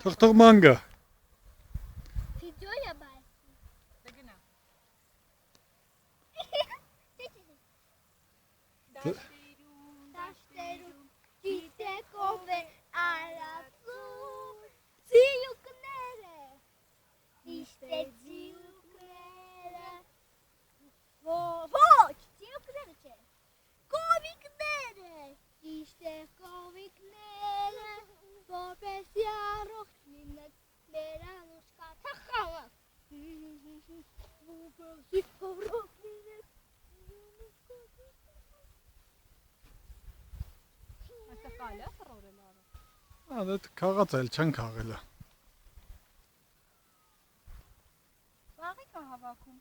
Թղթող մանգա։ Ֆիդյոյա բայ։ Դգնա։ Դաշտերում գիտեք ով է արածում ձիուկները, ճիշտ է ձիուկները, ոչ, ձիուկները չէ, կովիկները, ճիշտ է կովիկները, որպեսի առողջ լինեք մեր անուշկա թխավը, որպեսի առողջ լինեք Այստեղ կարելի է սռորել արը։ Դա քաղաց էլ չեն քաղելը։ Վաղիկ է հավաքում։